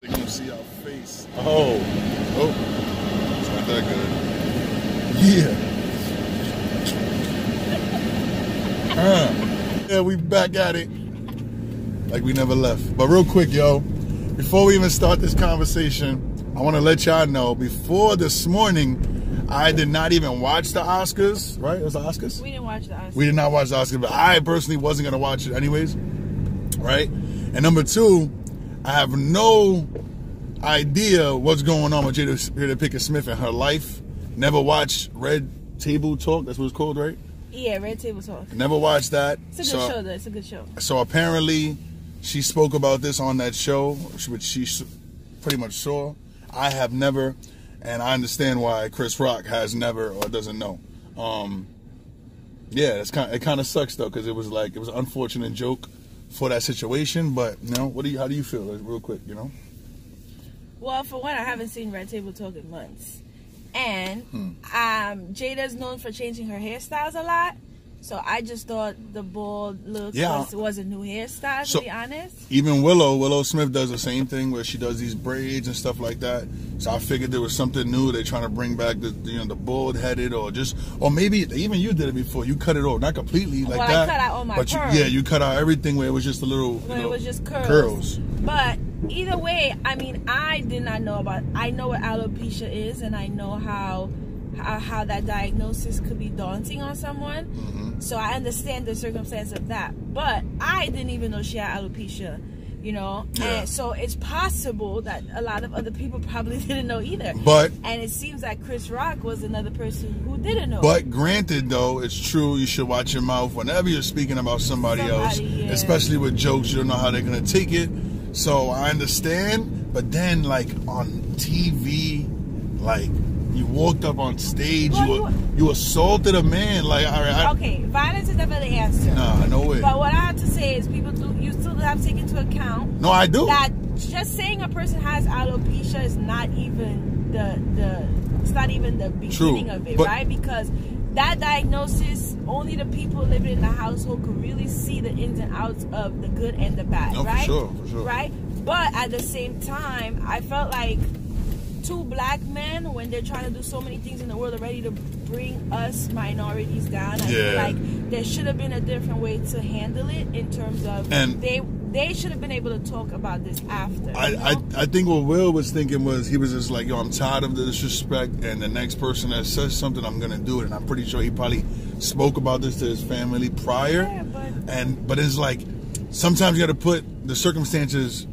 They're gonna see our face. Oh, it's not that good. Yeah. Yeah, we back at it like we never left. But real quick, yo, before we even start this conversation, I want to let y'all know, before this morning, I did not even watch the Oscars, right? It was the Oscars? We didn't watch the Oscars. We did not watch the Oscars, but I personally wasn't going to watch it anyways, right? And number two, I have no idea what's going on with Jada Pinkett Smith and her life. Never watched Red Table Talk, that's what it's called, right? Yeah, Red Table Talk. Never watched that. It's a good show, though. It's a good show. So apparently, she spoke about this on that show, which she pretty much saw. I have never, and I understand why Chris Rock has never or doesn't know. Yeah, it kind of sucks though, because it was an unfortunate joke for that situation. But you know, how do you feel, real quick? You know. Well, for one, I haven't seen Red Table Talk in months, and Jada's known for changing her hairstyles a lot. So I just thought the bald look was a new hairstyle, to be honest. Even Willow Smith does the same thing where she does these braids and stuff like that. So I figured there was something new. They're trying to bring back the bald headed, or maybe even you did it before. You cut it off, not completely like that. I cut out all my curls. You cut out everything where it was just a little. It was just curls. But either way, I mean, I did not know I know what alopecia is, and I know how that diagnosis could be daunting on someone. So I understand the circumstance of that. But I didn't even know she had alopecia, you know. Yeah. And so it's possible that a lot of other people probably didn't know either. And it seems like Chris Rock was another person who didn't know. But granted, though, it's true, you should watch your mouth whenever you're speaking about somebody else. Yeah. Especially with jokes, you don't know how they're going to take it. So I understand. But then, like, on TV, like, you walked up on stage, you assaulted a man. Like, all right. Okay, violence is never the answer. Nah, no way. But what I have to say is, you still have to take into account. No, I do. That just saying a person has alopecia is not even the beginning of it, right? Because that diagnosis, only the people living in the household could really see the ins and outs of the good and the bad, right? For sure. Right? But at the same time, I felt like two black men, when they're trying to do so many things in the world, are ready to bring us minorities down. I feel like there should have been a different way to handle it, in terms of they should have been able to talk about this after. I think what Will was thinking was, he was just like, yo, I'm tired of the disrespect, and the next person that says something, I'm gonna do it. And I'm pretty sure he probably spoke about this to his family prior. Yeah, but it's like, sometimes you got to put the circumstances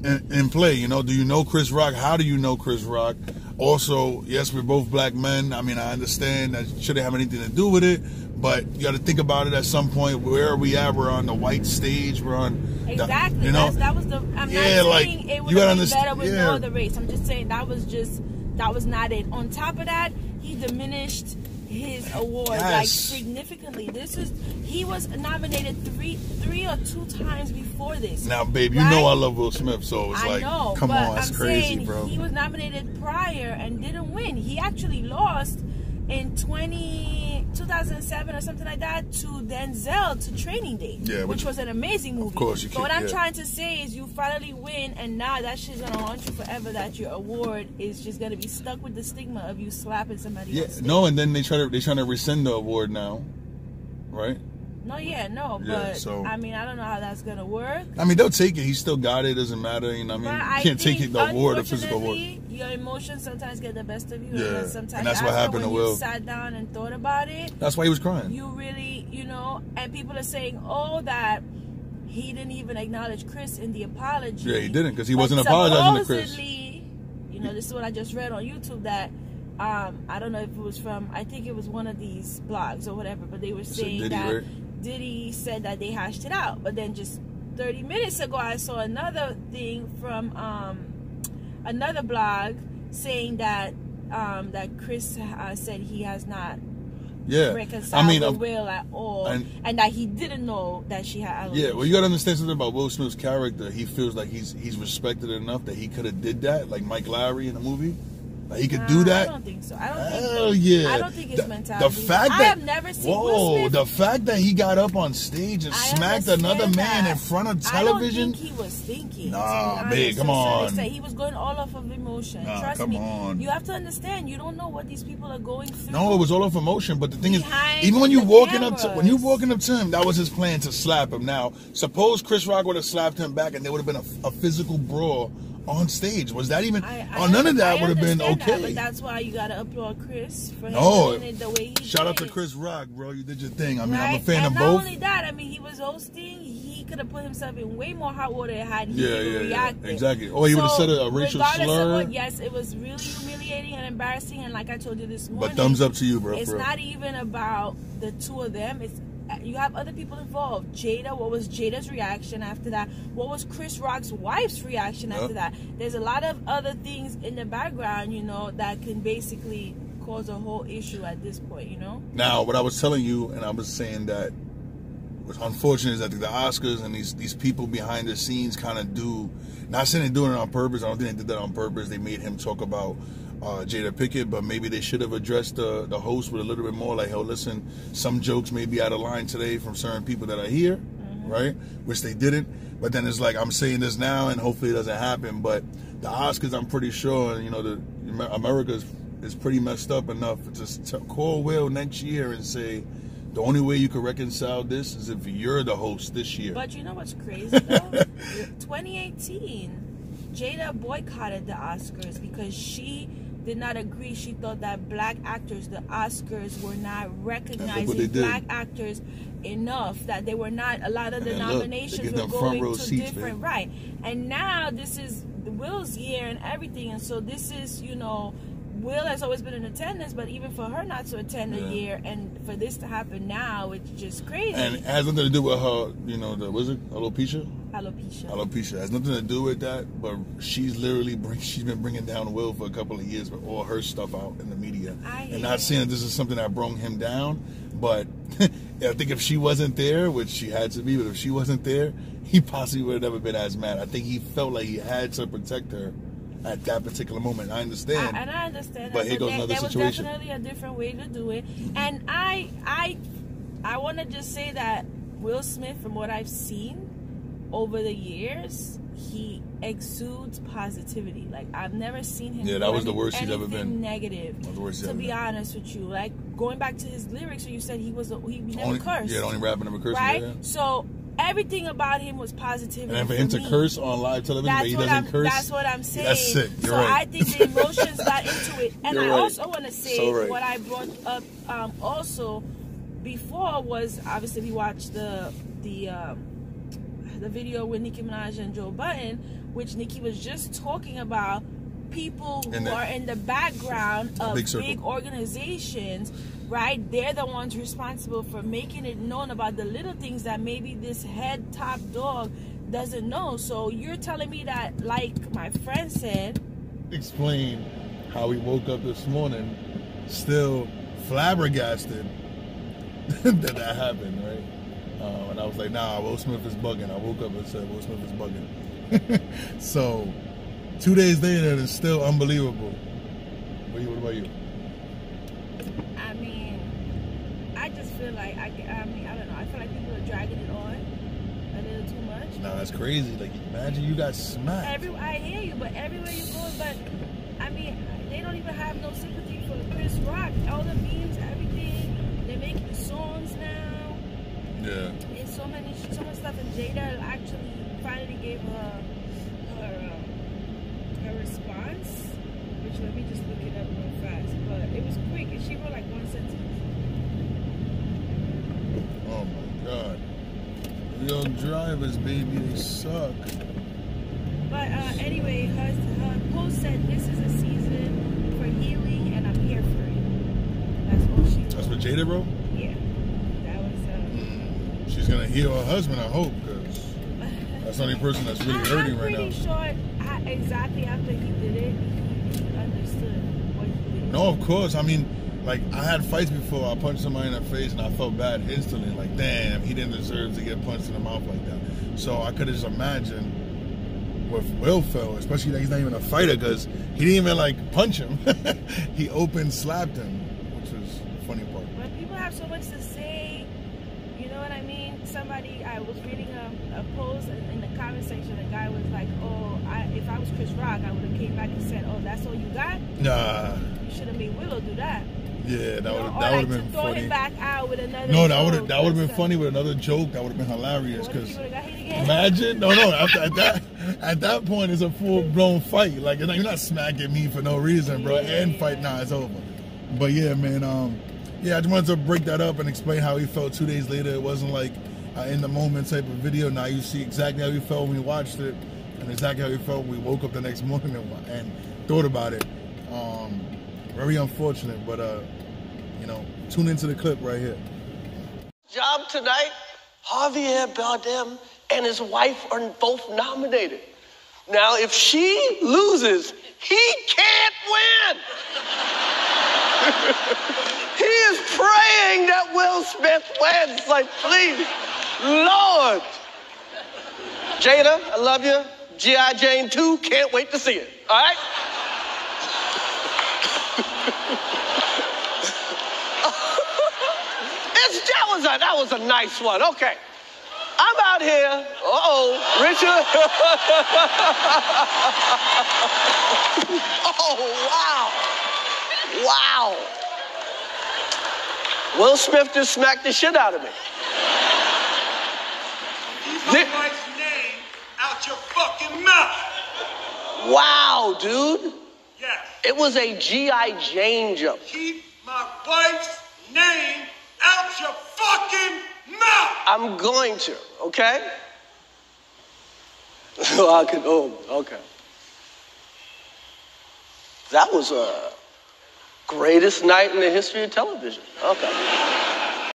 in play. You know, do you know Chris Rock? How do you know Chris Rock? Also, yes, we're both black men. I mean, I understand that shouldn't have anything to do with it, but you got to think about it at some point. Where are we at? We're on the white stage. We're on exactly. You know, that was the. I'm not saying it would have been better with no other race. I'm just saying that was not it. On top of that, he diminished his award like significantly. He was nominated three or two times before this. Now, babe, you know I love Will Smith, so it's like, come on, that's crazy, bro. He was nominated prior and didn't win. He actually lost in 2007 or something like that to Denzel to Training Day, which was an amazing movie. Of course, you can. But what I'm trying to say is, you finally win, and now that shit's gonna haunt you forever. That your award is just gonna be stuck with the stigma of you slapping somebody else. No, and then they're trying to rescind the award now, right? But I mean, I don't know how that's gonna work. I mean, they'll take it. He still got it. Doesn't matter. You know, I mean, you can't take it, the award, the physical award. Your emotions sometimes get the best of you. Yeah, sometimes, and that's what happened to Will. You sat down and thought about it. That's why he was crying. You really, and people are saying, that he didn't even acknowledge Chris in the apology. Yeah, he didn't, because he wasn't apologizing to Chris. This is what I just read on YouTube, that I don't know if it was from, I think it was one of these blogs or whatever, but they were saying that Diddy said that they hashed it out. But then just 30 minutes ago, I saw another thing from another blog saying that that Chris said he has not reconciled with Will at all, and that he didn't know that she had alopecia. Yeah, well, you got to understand something about Will Smith's character. He feels like he's respected enough that he could have did that, like Mike Lowrey in the movie. Like, he could do that? I don't think so. I don't think it's mentality. The fact I have never seen Will Smith. The fact that he got up on stage and smacked another man in front of television. I don't think he was thinking. Nah, babe, come on. He was going all off of emotion. Trust me. You have to understand, you don't know what these people are going through. No, it was all off emotion. But the thing is, even when you're walking up to him, that was his plan to slap him. Now, suppose Chris Rock would have slapped him back and there would have been a physical brawl on stage. Was that even? None of that would have been okay. But that's why you gotta applaud Chris for him doing it the way he shout out to Chris Rock, bro. You did your thing. I mean, I'm a fan of both. Not only that, I mean, he was hosting. He could have put himself in way more hot water had he reacted. Exactly. Or he would have said a racial slur. Yes, it was really humiliating and embarrassing. And like I told you this morning, but thumbs up to you, bro. It's not even about the two of them. It's you have other people involved. Jada, what was Jada's reaction after that? What was Chris Rock's wife's reaction after that? There's a lot of other things in the background, you know, that can basically cause a whole issue at this point, you know? Now, what I was telling you, and I was saying that what's unfortunate is that the Oscars and these people behind the scenes kind of do, not saying they're doing it on purpose. I don't think they did that on purpose. They made him talk about Jada Pinkett, but maybe they should have addressed the host with a little bit more like, oh, listen, some jokes may be out of line today from certain people that are here, right? Which they didn't. But then it's like, I'm saying this now and hopefully it doesn't happen. But the Oscars, I'm pretty sure, you know, America is pretty messed up enough to call Will next year and say, the only way you can reconcile this is if you're the host this year. But you know what's crazy, though? 2018, Jada boycotted the Oscars because she did not agree. She thought that black actors, the Oscars, were not recognizing black actors enough, that they were not, a lot of the nominations were going to seats, different, right? And now this is Will's year and everything, and so this is, you know, Will has always been in attendance, but even for her not to attend a year and for this to happen now, it's just crazy. And it has nothing to do with her, you know, was it alopecia? Alopecia. It has nothing to do with that, but she's literally she's been bringing down Will for a couple of years with all her stuff out in the media. And not saying that this is something that brought him down, but I think if she wasn't there, which she had to be, but if she wasn't there, he possibly would have never been as mad. I think he felt like he had to protect her at that particular moment. I understand. And I understand. But here goes another situation. There was definitely a different way to do it. And I want to just say that Will Smith, from what I've seen over the years, he exudes positivity. Like, I've never seen him. Yeah, that was the worst he's ever been. Negative. To be honest with you, like going back to his lyrics, where you said he never cursed. Yeah, the only rapper never cursed. Right. Yeah. So everything about him was positivity. And for him to curse on live television, but he doesn't curse. That's what I'm saying. That's sick. You're right. I think the emotions got into it. And I also want to say what I brought up also before was, obviously we watched the video with Nicki Minaj and Joe Budden, which Nicki was just talking about people who are in the background of big organizations, right? They're the ones responsible for making it known about the little things that maybe this head top dog doesn't know. So you're telling me that, like my friend said, explain how he woke up this morning still flabbergasted that happened, right? And I was like, nah, Will Smith is bugging. I woke up and said, Will Smith is bugging. So 2 days later, it's still unbelievable. What about you? I mean, I just feel like, I don't know. I feel like people are dragging it on a little too much. Nah, that's crazy. Like, imagine you got smacked. I hear you, but everywhere you go, but, I mean, they don't even have no sympathy for Chris Rock. All the memes, everything. They're making songs now. Yeah. There's so much stuff, and Jada actually finally gave her response, which, let me just look it up real fast, but it was quick, and she wrote like one sentence. Oh my God. Real drivers, baby, they suck. But anyway, her post said, this is a season for healing, and I'm here for it. That's all she wrote. That's what Jada wrote? Yeah. That was she's gonna heal her husband, I hope, because that's the only person that's really hurting right now. I'm pretty sure exactly after he did it, he understood what he did. No, of course. I mean, like, I had fights before. I punched somebody in the face and I felt bad instantly. Like, damn, he didn't deserve to get punched in the mouth like that. So I could have just imagined, with Will Ferrell, especially that he's not even a fighter, because he didn't even like punch him. He open slapped him, which was the funny part. When people have so much to say, you know what I mean? I was reading a post in the comment section. A guy was like, "Oh, if I was Chris Rock, I would have came back and said, oh, that's all you got? Nah. You should have made Willow do that." Yeah, that would have been throw funny. Him back out with another no, joke. that would have been funny with another joke. That would have been hilarious. Because imagine, at that point, it's a full blown fight. Like, you're not smacking me for no reason, bro. And fight now is over. But yeah, man. Yeah, I just wanted to break that up and explain how he felt 2 days later. It wasn't like in the moment type of video. Now you see exactly how he felt when we watched it, and exactly how he felt when we woke up the next morning and thought about it. Very unfortunate, but you know, tune into the clip right here. Job tonight, Javier Bardem and his wife are both nominated. Now, if she loses, he can't win. He is praying that Will Smith wins. Like, please, Lord. Jada, I love you. G.I. Jane 2, can't wait to see it. All right? That was a nice one. Okay. I'm out here. Richard. Oh, wow. Wow. Will Smith just smacked the shit out of me. Keep my wife's name out your fucking mouth. Wow, dude. Yes. It was a G.I. Jane joke. Keep my wife's name out your fucking mouth. I'm going to, okay? Okay. That was a greatest night in the history of television. Okay.